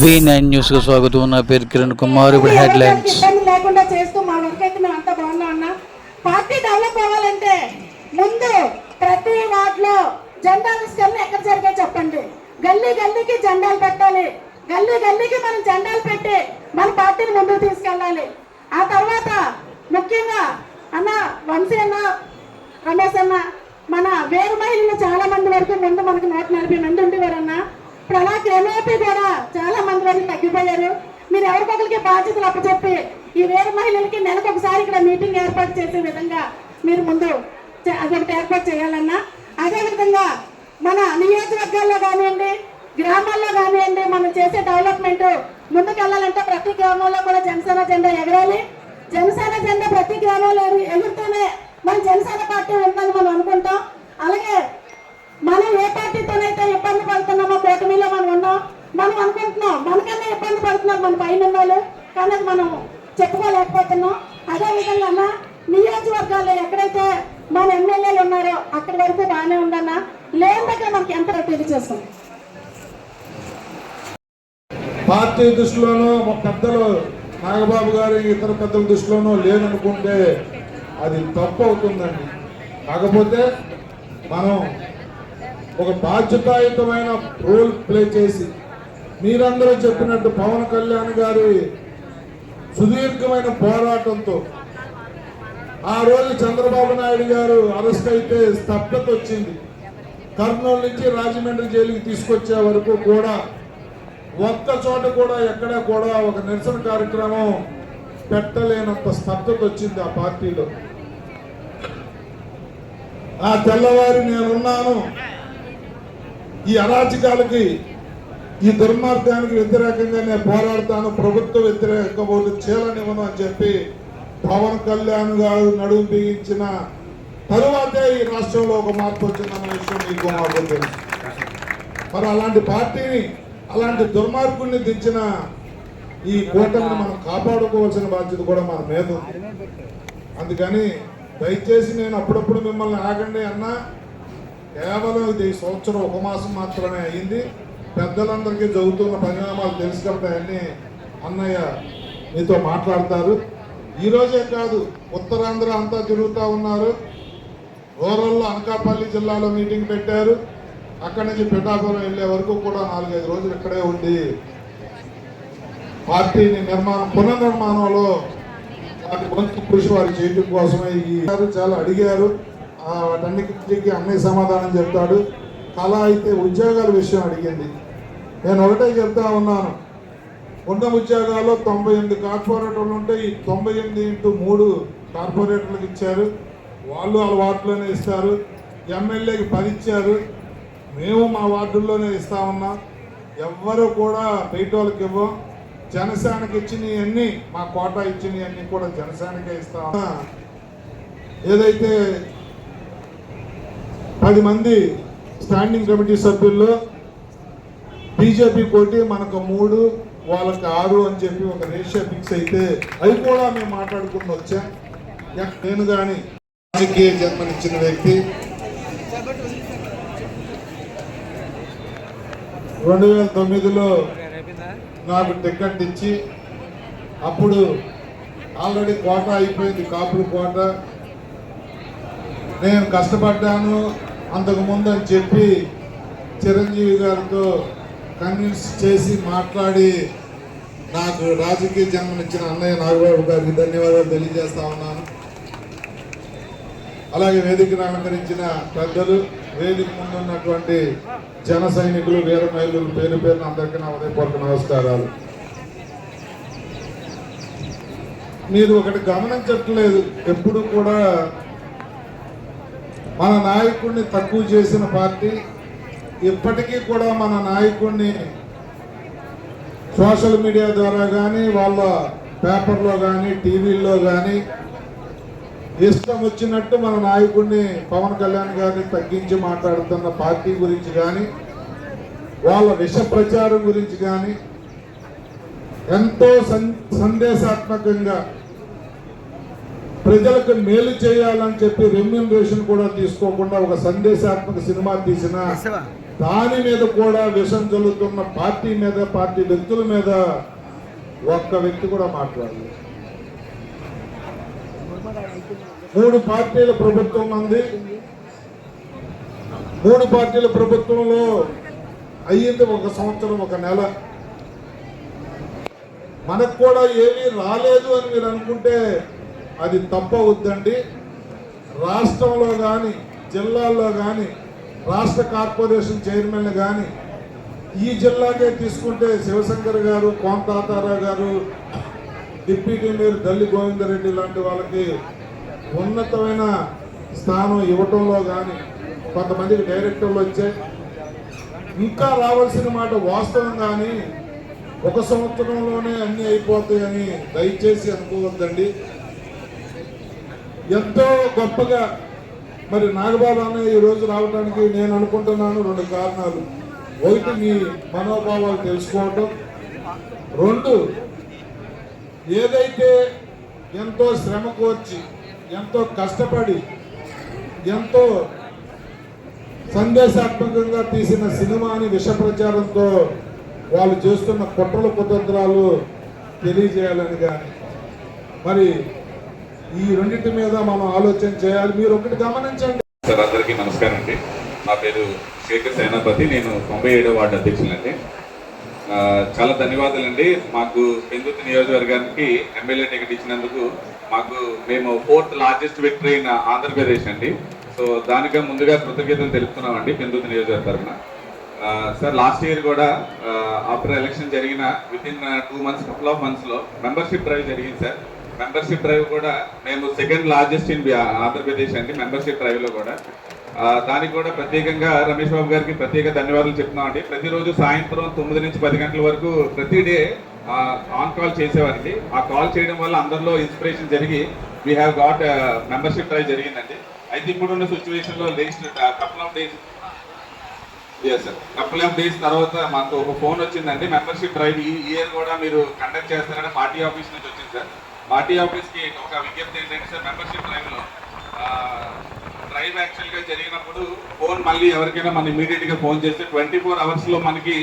V9 news కు స్వాగతం. నా పేరు కిరణ్ కుమార్. ఇప్పుడు హెడ్లైన్స్. లేకుండా చేస్తూ మా వర్క్ అయితే మేము అంతా బాగున్నాం అన్న. పార్టీ డెవలప్ అవ్వాలంటే ముందు ప్రతి వార్డులో జెండాలు ఇష్టం ఎక్కడ జరిగే చెప్పండి. గల్లీ గల్లీకి జెండాలు పెట్టాలి. గల్లీ గల్లీకి మనం జెండాలు పెట్టి మన పార్టీని ముందుకు తీసుకెళ్ళాలి. ఆ తర్వాత ముఖ్యంగా అన్న వంశీ అన్న, రమేష్ అన్న, మన వేరు మహిళలు చాలా మంది వరకు ముందు మనకు 140 మంది ఉండేవారన్న. ఇప్పుడు అలా క్రమేపీ కూడా చాలా మంది వరకు తగ్గిపోయారు. మీరు ఎవరికొకరికి బాధ్యతలు అప్పచెప్పి ఈ వేరు మహిళలకి నెలకు ఒకసారి ఇక్కడ మీటింగ్ ఏర్పాటు చేసే విధంగా మీరు ముందు అదొకటి ఏర్పాటు చేయాలన్నా. అదేవిధంగా మన నియోజకవర్గాల్లో కానివ్వండి, గ్రామాల్లో కానివ్వండి, మనం చేసే డెవలప్మెంట్ ముందుకెళ్ళాలంటే ప్రతి గ్రామంలో కూడా జనసేన జెండా ఎగరాలి. జనసేన జెండా ప్రతి గ్రామంలో ఎగురుతూనే మన జనసేన పార్టీ ఉందని మనం అనుకుంటాం. అలాగే మనం ఏ పార్టీతోనైతే ఇబ్బంది పడుతున్నామో కూటమిలో మనం ఉన్నాం, మనం అనుకుంటున్నాం మనకన్నా ఇబ్బంది పడుతున్నారు మన పైన వాళ్ళు, కానీ అది మనం చెప్పుకోలేకపోతున్నాం. అదేవిధంగా అన్న నియోజకవర్గాల్లో ఎక్కడైతే మన ఎమ్మెల్యేలు ఉన్నారో అక్కడి వరకు బాగానే ఉందన్న. లేని దగ్గర మనకి ఎంత తెలియజేస్తాం. పార్టీ దృష్టిలోనూ పెద్దలు నాగబాబు గారి ఇతర పెద్దల దృష్టిలోనూ లేదనుకుంటే అది తప్పు అవుతుందండి. కాకపోతే మనం ఒక బాధ్యతాయుతమైన రోల్ ప్లే చేసి మీరందరూ చెప్పినట్టు పవన్ కళ్యాణ్ గారి సుదీర్ఘమైన పోరాటంతో ఆ రోజు చంద్రబాబు నాయుడు గారు అరెస్ట్ అయితే స్తబ్దత వచ్చింది. కర్నూలు నుంచి రాజమండ్రి జైలుకి తీసుకొచ్చే వరకు కూడా ఒక్క చోట కూడా ఎక్కడ కూడా ఒక నిరసన కార్యక్రమం పెట్టలేనంత స్తబ్దత వచ్చింది ఆ పార్టీలో. ఆ తెల్లవారి నేనున్నాను, ఈ అరాచకాలకి ఈ దుర్మార్గానికి వ్యతిరేకంగా నేను పోరాడతాను, ప్రభుత్వ వ్యతిరేక ఓటు చేయాలనివ్వను అని చెప్పి పవన్ కళ్యాణ్ గారు నడుము బిగించిన తరువాతే ఈ రాష్ట్రంలో ఒక మార్పు వచ్చిందన్న విషయం మీకు మాకు తెలుసు. మరి అలాంటి పార్టీని, అలాంటి దుర్మార్గుల్ని దించిన ఈ కూటమిని మనం కాపాడుకోవాల్సిన బాధ్యత కూడా మన మీద ఉంది. అందుకని దయచేసి నేను అప్పుడప్పుడు మిమ్మల్ని ఆగండి అన్నా, కేవలం ఇది సంవత్సరం 1 మాసం మాత్రమే అయింది. పెద్దలందరికీ జరుగుతున్న పరిణామాలు తెలుసు కాబట్టి అన్నీ అన్నయ్య మీతో మాట్లాడతారు. ఈరోజే కాదు, ఉత్తరాంధ్ర అంతా తిరుగుతూ ఉన్నారు. రూరల్లో అనకాపల్లి జిల్లాలో మీటింగ్ పెట్టారు. అక్కడి నుంచి పిఠాపురం వెళ్ళే వరకు కూడా 4-5 రోజులు ఇక్కడే ఉండి పార్టీని పునర్నిర్మాణంలో వాటి వంతు కృషి వారు చేయడం కోసమే చాలా అడిగారు. వాటన్నిటికీ అన్నయ్య సమాధానం చెప్తాడు. కళ అయితే ఉద్యోగాల విషయం అడిగింది. నేను ఒకటే చెప్తా ఉన్నాను, ఉన్న ఉద్యోగాల్లో 98 కార్పొరేటర్లు ఉంటే ఈ 98x3 కార్పొరేటర్లకు ఇచ్చారు. వాళ్ళు వాళ్ళ వార్డులోనే ఇస్తారు. ఎమ్మెల్యేకి 10 ఇచ్చారు. మేము మా వార్డుల్లోనే ఇస్తా ఉన్నాం. ఎవ్వరూ కూడా బయట వాళ్ళకి ఇవ్వం. జనసేనకి ఇచ్చినవన్నీ, మా కోటా ఇచ్చినవన్నీ కూడా జనసేనకే ఇస్తా ఉన్నా. ఏదైతే 10 మంది స్టాండింగ్ కమిటీ సభ్యుల్లో బీజేపీ కోటి మనకు 3, వాళ్ళకి 6 అని చెప్పి ఒక రేషియో ఫిక్స్ అయితే అవి కూడా మేము మాట్లాడుకుని వచ్చాం. నేను కానీ రాజకీయ జన్మనిచ్చిన వ్యక్తి 2009లో నాకు టికెట్ ఇచ్చి, అప్పుడు ఆల్రెడీ కోటా అయిపోయింది, కాపులు కోటా. నేను కష్టపడ్డాను అంతకుముందు అని చెప్పి చిరంజీవి గారితో కన్విన్స్ చేసి మాట్లాడి నాకు రాజకీయ జన్మనిచ్చిన అన్నయ్య నాగబాబు గారికి ధన్యవాదాలు తెలియజేస్తా ఉన్నాను. అలాగే వేదికను అలంకరించిన పెద్దలు, వేదిక ముందున్నటువంటి జన సైనికులు, వీర మహిళలు పేరు పేరున అందరికీ నా ఉదయపూర్వక నమస్కారాలు. మీరు ఒకటి గమనించట్లేదు, ఎప్పుడు కూడా మన నాయకుడిని తక్కువ చేసిన పార్టీ ఇప్పటికీ కూడా మన నాయకుడిని సోషల్ మీడియా ద్వారా కానీ, వాళ్ళ పేపర్లో కానీ, టీవీల్లో కానీ ఇష్టం వచ్చినట్టు మన నాయకుడిని పవన్ కళ్యాణ్ గారిని తగ్గించి మాట్లాడుతున్న పార్టీ గురించి కానీ, వాళ్ళ విష ప్రచారం గురించి కానీ ఎంతో సందేశాత్మకంగా ప్రజలకు మేలు చేయాలని చెప్పి రెమ్యూనరేషన్ కూడా తీసుకోకుండా ఒక సందేశాత్మక సినిమా తీసిన దాని మీద కూడా విషం జల్లుతున్న పార్టీ మీద, పార్టీ వ్యక్తుల మీద ఒక్క వ్యక్తి కూడా మాట్లాడలేదు. 3 పార్టీల ప్రభుత్వం ఉంది. 3 పార్టీల ప్రభుత్వంలో అయ్యింది 1 సంవత్సరం 1 నెల. మనకు కూడా ఏమీ రాలేదు అని మీరు అనుకుంటే అది తప్పవద్దండి. రాష్ట్రంలో కానీ, జిల్లాల్లో కానీ, రాష్ట్ర కార్పొరేషన్ చైర్మన్లు కానీ, ఈ జిల్లాకే తీసుకుంటే శివశంకర్ గారు, కోంతాతారావు గారు, డిప్యూటీ మేయర్ దల్లి గోవిందరెడ్డి లాంటి వాళ్ళకి ఉన్నతమైన స్థానం ఇవ్వటంలో కానీ, కొంతమందికి డైరెక్టర్లు వచ్చాయి. ఇంకా రావాల్సిన మాట వాస్తవం, కానీ 1 సంవత్సరంలోనే అన్నీ అయిపోతాయని దయచేసి అనుకోవద్దండి. ఎంతో గొప్పగా మరి నాగబాబు అన్నయ్య ఈ రోజు రావడానికి నేను అనుకుంటున్నాను 2 కారణాలు. 1, మీ మనోభావాలు తెలుసుకోవటం. 2, ఏదైతే ఎంతో శ్రమ కోర్చి, ఎంతో కష్టపడి, ఎంతో సందేశాత్మకంగా తీసిన సినిమాని విష ప్రచారంతో వాళ్ళు చేస్తున్న కుట్రల కుతంత్రాలు తెలియజేయాలని కానీ, మరి ఈ రెండింటి మీద మనం ఆలోచన చేయాలి. మీరు ఒకటి గమనించండి సార్. అందరికీ నమస్కారం అండి. నా పేరు శేఖర్ సేనాపతి, నేను 97వ వార్డు అధ్యక్షులండి. చాలా ధన్యవాదాలండి. మాకు పెందుర్తి నియోజకవర్గానికి ఎమ్మెల్యే టికెట్ ఇచ్చినందుకు. మేము 4th largest victory in Andhra Pradesh అండి. సో దానిగా ముందుగా కృతజ్ఞతలు తెలుపుతున్నామండి పెందుర్తి నియోజకవర్గం తరఫున. సార్, లాస్ట్ ఇయర్ కూడా ఆఫ్టర్ ఎలక్షన్ జరిగిన within 2 months, couple of months లో మెంబర్షిప్ డ్రైవ్ జరిగింది సార్. మెంబర్షిప్ డ్రైవ్ కూడా మేము 2nd లార్జెస్ట్ ఇన్ ఆంధ్రప్రదేశ్ అండి మెంబర్షిప్ డ్రైవ్ లో కూడా. దానికి కూడా ప్రత్యేకంగా రమేష్ బాబు గారికి ప్రత్యేక ధన్యవాదాలు చెప్తున్నాం అండి. ప్రతిరోజు సాయంత్రం 9 నుంచి 10 గంటల వరకు ప్రతి డే ఆన్ కాల్ చేసేవారండి. ఆ కాల్ చేయడం వల్ల అందరిలో ఇన్స్పిరేషన్ జరిగి we have got membership drive జరిగిందండి. అయితే ఇప్పుడున్న సిచ్యువేషన్ లో నెక్స్ట్ కపుల్ ఆఫ్ డేస్ తర్వాత మాకు ఒక ఫోన్ వచ్చిందండి. మెంబర్షిప్ డ్రైవ్ ఈ ఇయర్ కూడా మీరు కండక్ట్ చేస్తారని పార్టీ ఆఫీస్ నుంచి వచ్చింది సార్. పార్టీ ఆఫీస్ కి ఒక విజ్ఞప్తి ఏంటంటే సార్, మెంబర్షిప్ డ్రైవ్ లో డ్రైవ్ యాక్చువల్ గా జరిగినప్పుడు ఫోన్ మళ్ళీ ఎవరికైనా మనం ఇమీడియట్ గా ఫోన్ చేస్తే 24 hours లో మనకి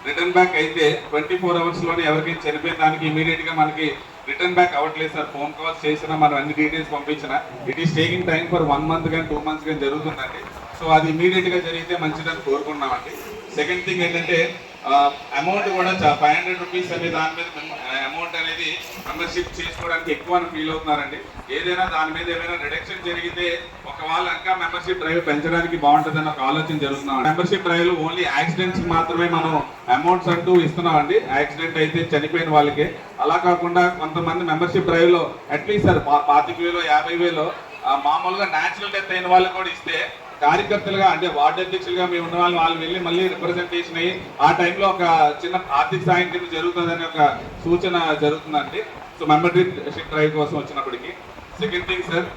రిటర్న్ బ్యాక్ అయితే 24 hours లోనే ఎవరికైనా చనిపోయిన దానికి ఇమీడియట్ గా మనకి రిటర్న్ బ్యాక్ అవ్వట్లేదు సార్. ఫోన్ కాల్స్ చేసినా మనం అన్ని డీటెయిల్స్ పంపించినా it is taking time for 1 month కానీ 2 months కానీ జరుగుతుందండి. సో అది ఇమీడియట్ గా జరిగితే మంచిదని కోరుకున్నామండి. సెకండ్ థింగ్ ఏంటంటే అమౌంట్ కూడా 500 రూపీస్ అనే దాని మీద అమౌంట్ అనేది మెంబర్షిప్ చేసుకోవడానికి ఎక్కువ అని ఫీల్ అవుతున్నారండి. ఏదైనా దాని మీద ఏమైనా రిడక్షన్ జరిగితే ఒకవేళ ఇంకా మెంబర్షిప్ డ్రైవ్ పెంచడానికి బాగుంటుందని ఒక ఆలోచన జరుగుతున్నాం. మెంబర్షిప్ డ్రైవ్ లో ఓన్లీ యాక్సిడెంట్స్ మాత్రమే మనం అమౌంట్స్ అంటూ ఇస్తున్నామండి. యాక్సిడెంట్ అయితే చనిపోయిన వాళ్ళకి. అలా కాకుండా కొంతమంది మెంబర్షిప్ డ్రైవ్ లో అట్లీస్ట్ సార్ 25,000 50,000 మామూలుగా న్యాచురల్ డెత్ అయిన వాళ్ళకి కూడా ఇస్తే కార్యకర్తలుగా అంటే వార్డు అధ్యక్షులుగా మేము ఉన్న వాళ్ళు వెళ్ళి మళ్ళీ రిప్రజెంటేషన్ అయ్యి ఆ టైంలో ఒక చిన్న ఆర్థిక సాయం కింద జరుగుతుందని ఒక సూచన జరుగుతుందండి. సో మెంబర్షిప్ డ్రైవ్ కోసం వచ్చినప్పటికీ. సెకండ్ థింగ్ సార్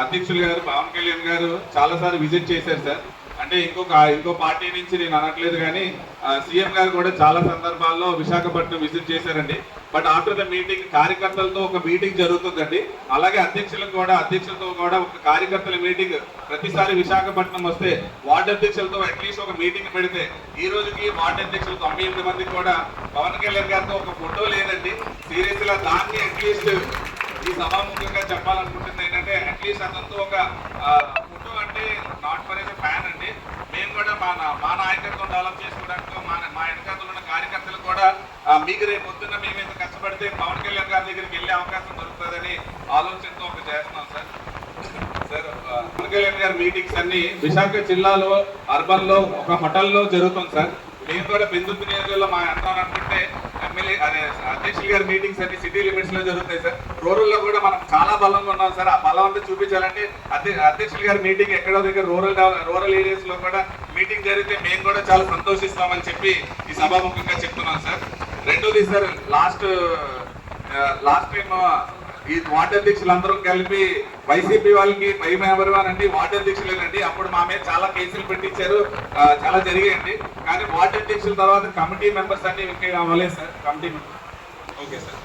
అధ్యక్షులు గారు పవన్ కళ్యాణ్ గారు చాలా సార్లు విజిట్ చేశారు సార్. అంటే ఇంకో పార్టీ నుంచి నేను అనట్లేదు, కానీ సీఎం గారు కూడా చాలా సందర్భాల్లో విశాఖపట్నం విజిట్ చేశారండి. బట్ ఆఫ్టర్ ద మీటింగ్ కార్యకర్తలతో ఒక మీటింగ్ జరుగుతుందండి. అలాగే అధ్యక్షులతో కూడా ఒక కార్యకర్తల మీటింగ్ ప్రతిసారి విశాఖపట్నం వస్తే వార్డు అధ్యక్షులతో అట్లీస్ట్ ఒక మీటింగ్ పెడితే ఈ రోజుకి వార్డు అధ్యక్షులు 98 మందికి కూడా పవన్ కళ్యాణ్ గారితో ఒక ఫోటో లేదండి. సీరియస్ గా దాన్ని అట్లీస్ట్ ఈ సభాముఖంగా చెప్పాలనుకుంటుంది ఏంటంటే అట్లీస్ట్ అతనితో ఒక ఫోటో అంటే నాట్ ఫర్ ఎ ఫ్యాన్ అండి. మేము కూడా మా నాయకత్వం డెవలప్ చేసుకోవడానికి మా వెనకాతలు ఉన్న కార్యకర్తలు కూడా మీకు రేపు పొద్దున్న మేము ఇంత కష్టపడితే పవన్ కళ్యాణ్ గారి దగ్గరికి వెళ్ళే అవకాశం దొరుకుతుందని ఆలోచనతో ఒక చేస్తున్నాం సార్. పవన్ కళ్యాణ్ గారి మీటింగ్స్ అన్ని విశాఖ జిల్లాలో అర్బన్ లో ఒక హోటల్లో జరుగుతుంది సార్. మేము కూడా పెందుర్తి నియోజకవర్గంలో మా అంటాం అనుకుంటే ఎమ్మెల్యే అదే అధ్యక్షుల గారి మీటింగ్స్ అన్ని సిటీ లిమిట్స్ లో జరుగుతాయి సార్. రూరల్ లో కూడా మనం చాలా బలంగా ఉన్నాం సార్. ఆ బలం అంతా చూపించాలంటే అధ్యక్షుల గారి మీటింగ్ ఎక్కడో దగ్గర రూరల్ ఏరియాస్ లో కూడా మీటింగ్ జరిగితే మేము కూడా చాలా సంతోషిస్తామని చెప్పి ఈ సభాముఖంగా చెప్తున్నాం సార్. రెండోది సార్, లాస్ట్ టైం ఈ వార్డు అధ్యక్షులు అందరూ కలిపి వైసీపీ వాళ్ళకి భయం ఎవరివానండి వార్డు అధ్యక్షులేనండి. అప్పుడు మా మీద చాలా కేసులు పెట్టించారు, చాలా జరిగాయండి. కానీ వార్డు అధ్యక్షుల తర్వాత కమిటీ మెంబర్స్ అన్ని అవ్వలేదు sir. Committee members okay sir.